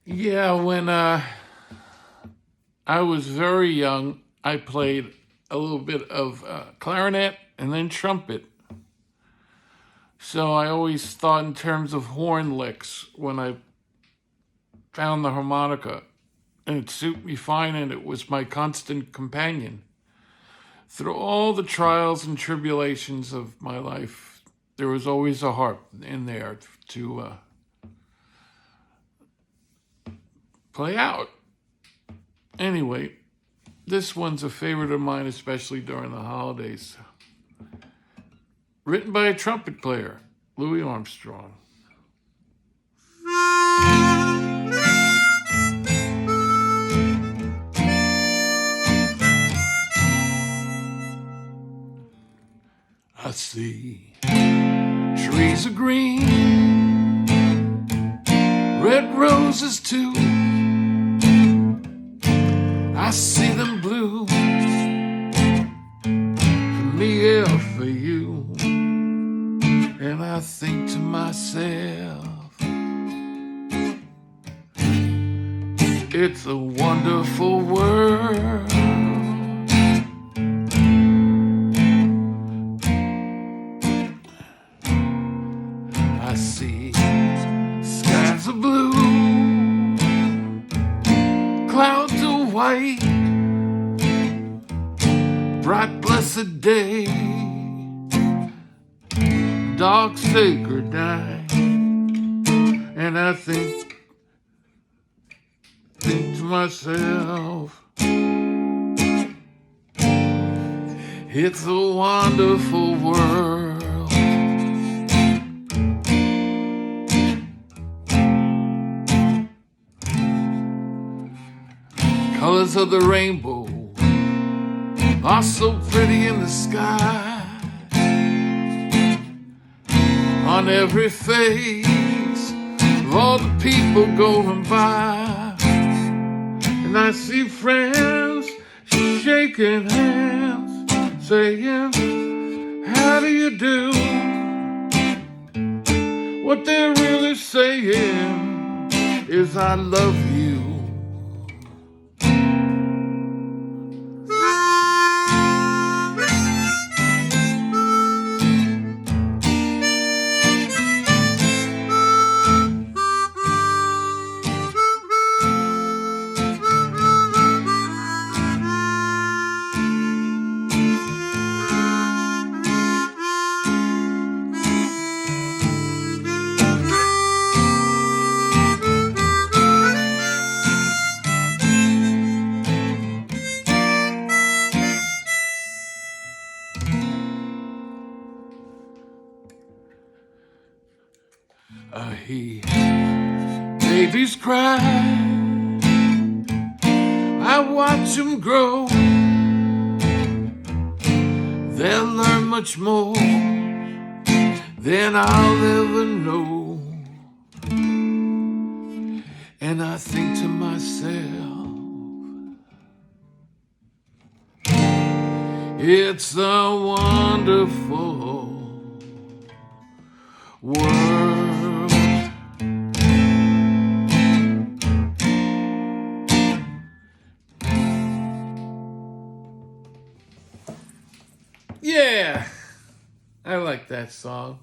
Yeah, when I was very young, I played a little bit of clarinet and then trumpet. So I always thought in terms of horn licks when I found the harmonica, and it suited me fine, and it was my constant companion. Through all the trials and tribulations of my life, there was always a harp in there to play out. Anyway, this one's a favorite of mine, especially during the holidays. Written by a trumpet player, Louis Armstrong. I see trees are green, red roses too. I see them blue for me or for you. And I think to myself, it's a wonderful world. I see skies are blue, clouds are white, bright blessed day, dark sacred night. And I think to myself, it's a wonderful world. Colors of the rainbow are so pretty in the sky. On every face of all the people going by. And I see friends shaking hands, saying, how do you do? What they're really saying is, I love you. I hear babies cry, I watch them grow. They'll learn much more than I'll ever know. And I think to myself, it's a wonderful world. Yeah, I like that song.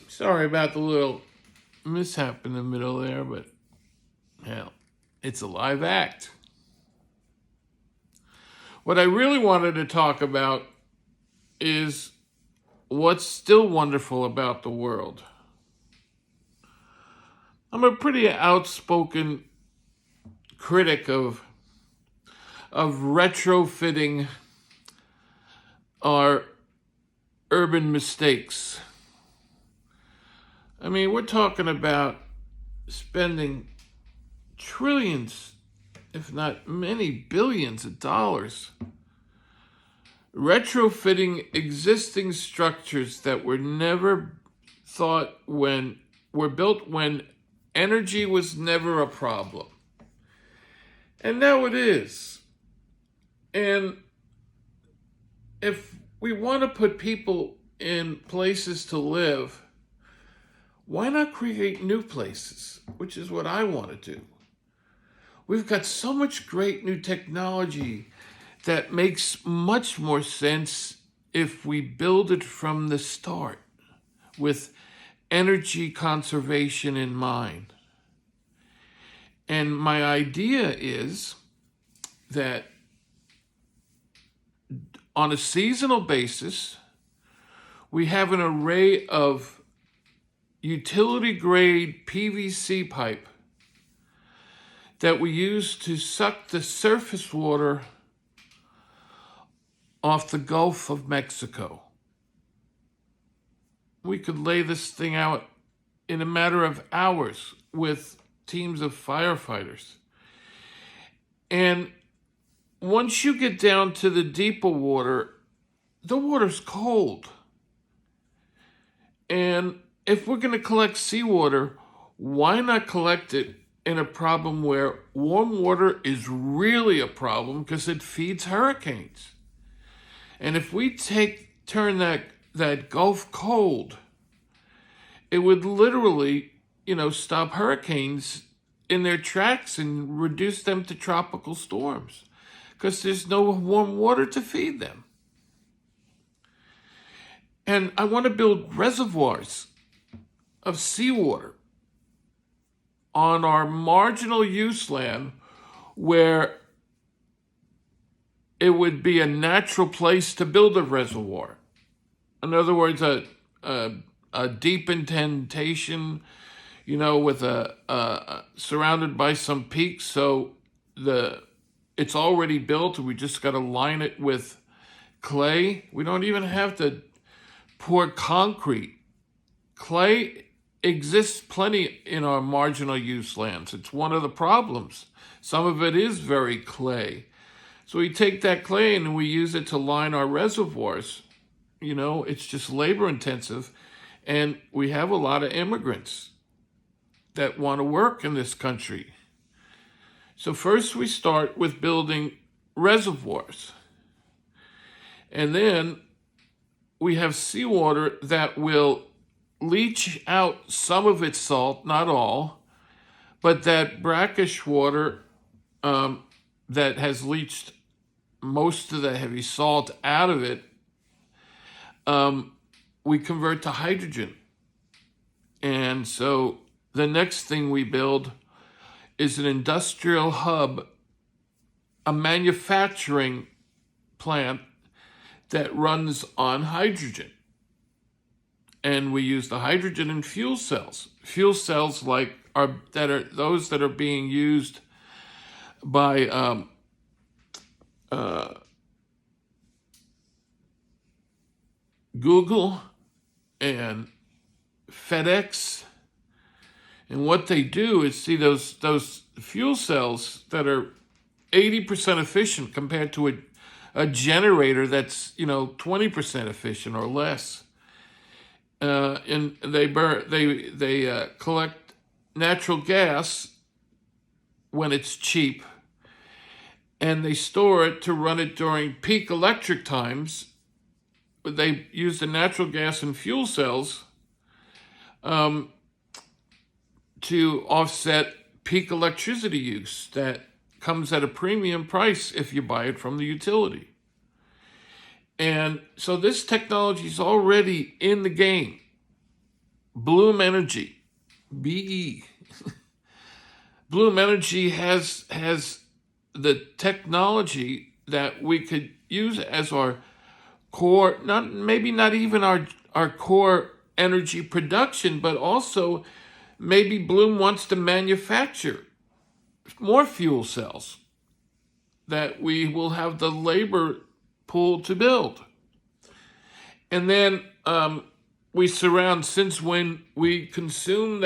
Sorry about the little mishap in the middle there, but hell, it's a live act. What I really wanted to talk about is what's still wonderful about the world. I'm a pretty outspoken critic of retrofitting our urban mistakes. I mean, we're talking about spending trillions, if not many billions of dollars, retrofitting existing structures that were never thought when were built when energy was never a problem. And now it is. And if we want to put people in places to live, why not create new places, which is what I want to do. We've got so much great new technology that makes much more sense if we build it from the start with energy conservation in mind. And my idea is that on a seasonal basis, we have an array of utility-grade PVC pipe that we use to suck the surface water off the Gulf of Mexico. We could lay this thing out in a matter of hours with teams of firefighters. And once you get down to the deeper water, the water's cold. And if we're going to collect seawater, why not collect it in a problem where warm water is really a problem because it feeds hurricanes? And if we turn that Gulf cold, it would literally, stop hurricanes in their tracks and reduce them to tropical storms because there's no warm water to feed them. And I want to build reservoirs of seawater on our marginal use land where it would be a natural place to build a reservoir. In other words, a deep indentation, with a surrounded by some peaks, so it's already built. We just got to line it with clay. We don't even have to pour concrete. Clay exists plenty in our marginal use lands. It's one of the problems. Some of it is very clay. So we take that clay and we use it to line our reservoirs. It's just labor intensive. And we have a lot of immigrants that want to work in this country. So first we start with building reservoirs. And then we have seawater that will leach out some of its salt, not all, but that brackish water that has leached most of the heavy salt out of it, we convert to hydrogen. And so the next thing we build is an industrial hub, a manufacturing plant that runs on hydrogen. And we use the hydrogen in fuel cells. Fuel cells those that are being used by Google and FedEx. And what they do is see those fuel cells that are 80% efficient compared to a generator that's 20% efficient or less. And they collect natural gas when it's cheap, and they store it to run it during peak electric times. They use the natural gas and fuel cells to offset peak electricity use that comes at a premium price if you buy it from the utility. And so this technology is already in the game. Bloom Energy, BE. Bloom Energy has the technology that we could use as our core, maybe not even our core energy production, but also maybe Bloom wants to manufacture more fuel cells that we will have the labor pool to build. And then we surround, since when we consume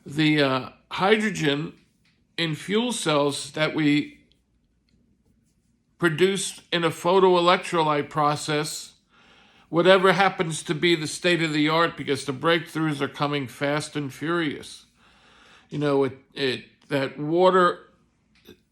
the hydrogen in fuel cells that we produce in a photoelectrolyte process, whatever happens to be the state of the art, because the breakthroughs are coming fast and furious. That water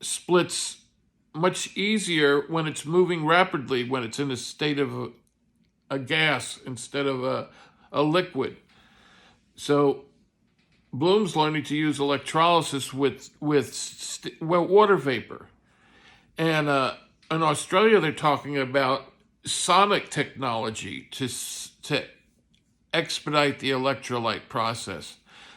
splits much easier when it's moving rapidly, when it's in a state of a gas instead of a liquid. So Bloom's learning to use electrolysis with water vapor. And in Australia, they're talking about sonic technology to expedite the electrolyte process,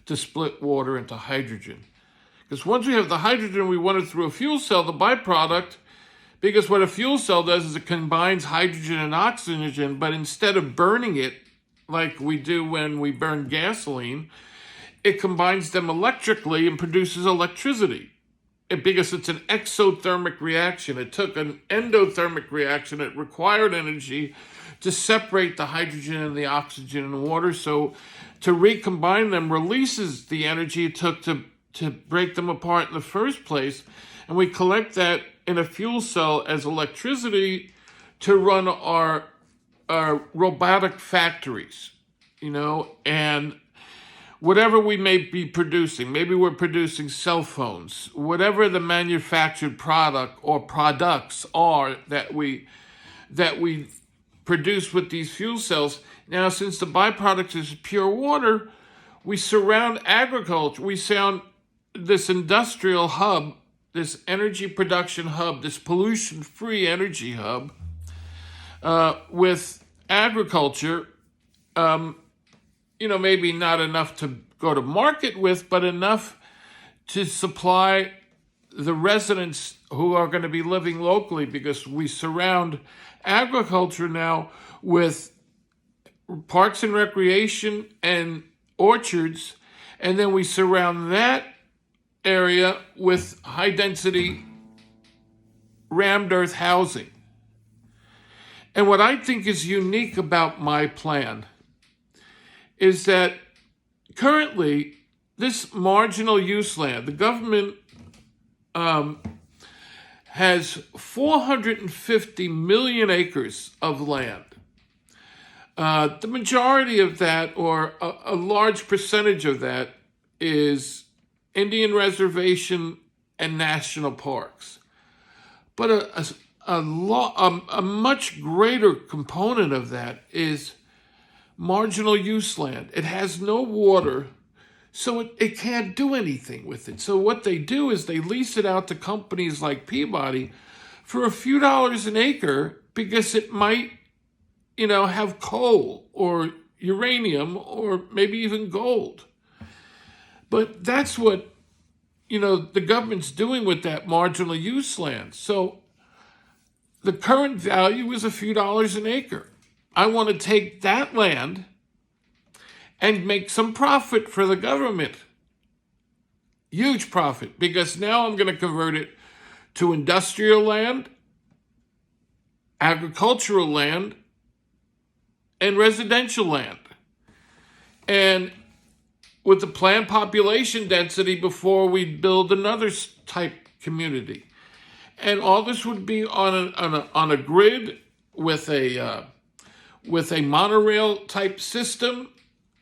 to split water into hydrogen. Because once we have the hydrogen, we run it through a fuel cell, the byproduct, because what a fuel cell does is it combines hydrogen and oxygen, but instead of burning it like we do when we burn gasoline, it combines them electrically and produces electricity. Because it's an exothermic reaction. It took an endothermic reaction. It required energy to separate the hydrogen and the oxygen in water. So to recombine them releases the energy it took to break them apart in the first place. And we collect that in a fuel cell as electricity to run our robotic factories, and whatever we may be producing. Maybe we're producing cell phones, whatever the manufactured product or products are that we produce with these fuel cells. Now, since the byproduct is pure water, we surround agriculture. We surround this industrial hub, this energy production hub, this pollution-free energy hub with agriculture. Maybe not enough to go to market with, but enough to supply the residents who are going to be living locally, because we surround agriculture now with parks and recreation and orchards, and then we surround that area with high-density rammed earth housing. And what I think is unique about my plan is that currently this marginal use land, the government has 450 million acres of land. The majority of that, or a large percentage of that, is Indian reservation and national parks. But a much greater component of that is marginal use land. It has no water, so it can't do anything with it. So what they do is they lease it out to companies like Peabody for a few dollars an acre, because it might, have coal or uranium or maybe even gold. But that's what, the government's doing with that marginal use land. So the current value is a few dollars an acre. I want to take that land and make some profit for the government. Huge profit, because now I'm going to convert it to industrial land, agricultural land, and residential land. And with the planned population density before we build another type community. And all this would be on a grid with a monorail type system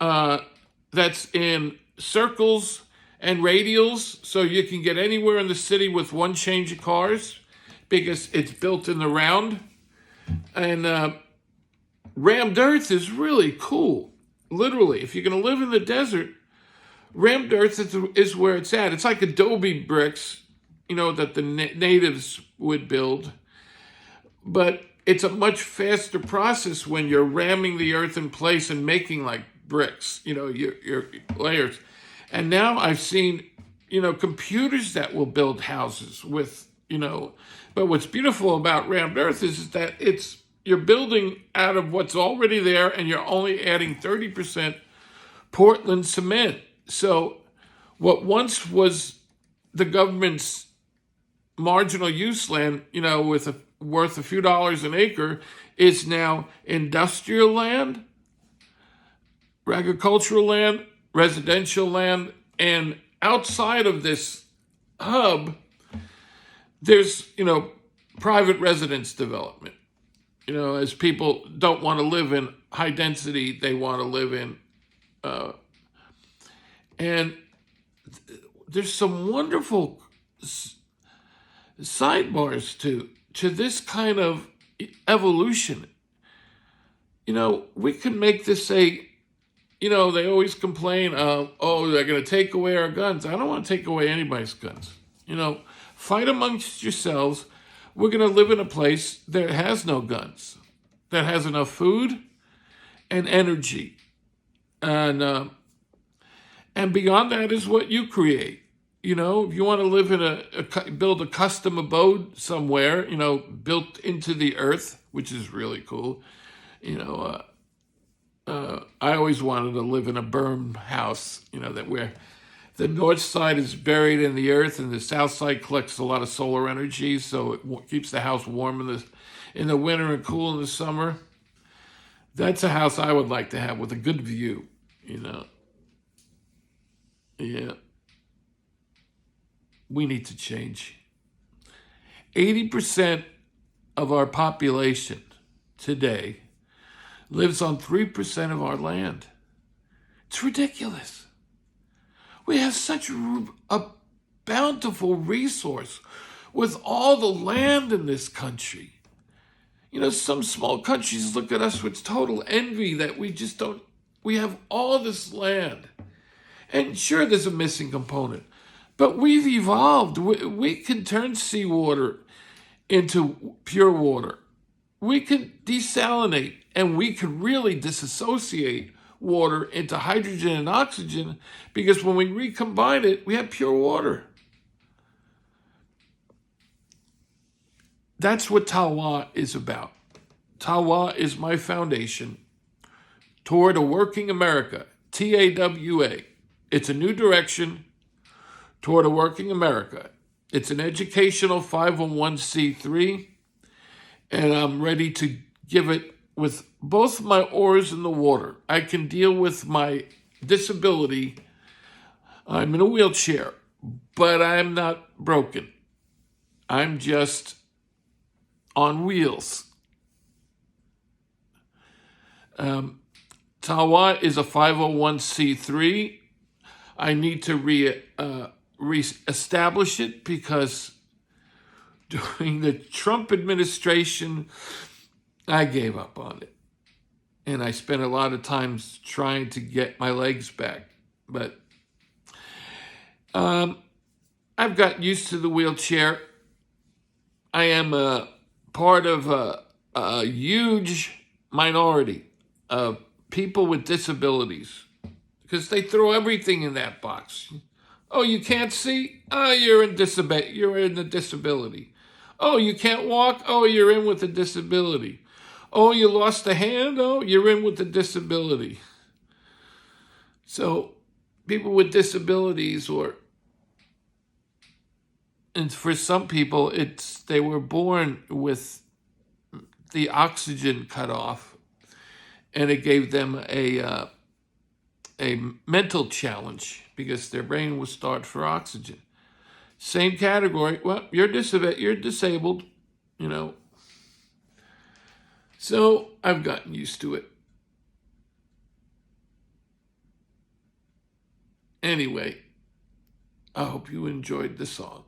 that's in circles and radials, so you can get anywhere in the city with one change of cars, because it's built in the round. And rammed earth is really cool. Literally, if you're going to live in the desert, rammed earth is where it's at. It's like adobe bricks, that the natives would build. But it's a much faster process when you're ramming the earth in place and making like bricks, your layers. And now I've seen, computers that will build houses with, but what's beautiful about rammed earth is that you're building out of what's already there, and you're only adding 30% Portland cement. So what once was the government's marginal use land, worth a few dollars an acre, is now industrial land, agricultural land, residential land, and outside of this hub, there's, private residence development. As people don't want to live in high density, they want to live in, and there's some wonderful sidebars to this kind of evolution. We can make this they always complain, oh, they're going to take away our guns. I don't want to take away anybody's guns. Fight amongst yourselves. We're going to live in a place that has no guns, that has enough food and energy. And beyond that is what you create. If you want to live in build a custom abode somewhere, built into the earth, which is really cool. I always wanted to live in a berm house, that where the north side is buried in the earth and the south side collects a lot of solar energy, so it keeps the house warm in the winter and cool in the summer. That's a house I would like to have with a good view, Yeah. We need to change. 80% of our population today lives on 3% of our land. It's ridiculous. We have such a bountiful resource with all the land in this country. Some small countries look at us with total envy that we have all this land. And sure, there's a missing component, but we've evolved. We can turn seawater into pure water. We can desalinate, and we can really disassociate water into hydrogen and oxygen, because when we recombine it, we have pure water. That's what TAWA is about. TAWA is my foundation toward a working America, TAWA. It's a new direction toward a working America. It's an educational 501c3, and I'm ready to give it with both my oars in the water. I can deal with my disability. I'm in a wheelchair, but I'm not broken. I'm just on wheels. TAWA is a 501c3. I need to re-establish it because during the Trump administration, I gave up on it. And I spent a lot of time trying to get my legs back. But I've gotten used to the wheelchair. I am a part of a huge minority of people with disabilities, because they throw everything in that box. Oh, you can't see? Oh, you're in the disability. Oh, you can't walk? Oh, you're in with a disability. Oh, you lost a hand? Oh, you're in with a disability. So people with disabilities, and for some people, they were born with the oxygen cut off, and it gave them a mental challenge because their brain was starved for oxygen. Same category. Well, you're disabled, So I've gotten used to it. Anyway, I hope you enjoyed the song.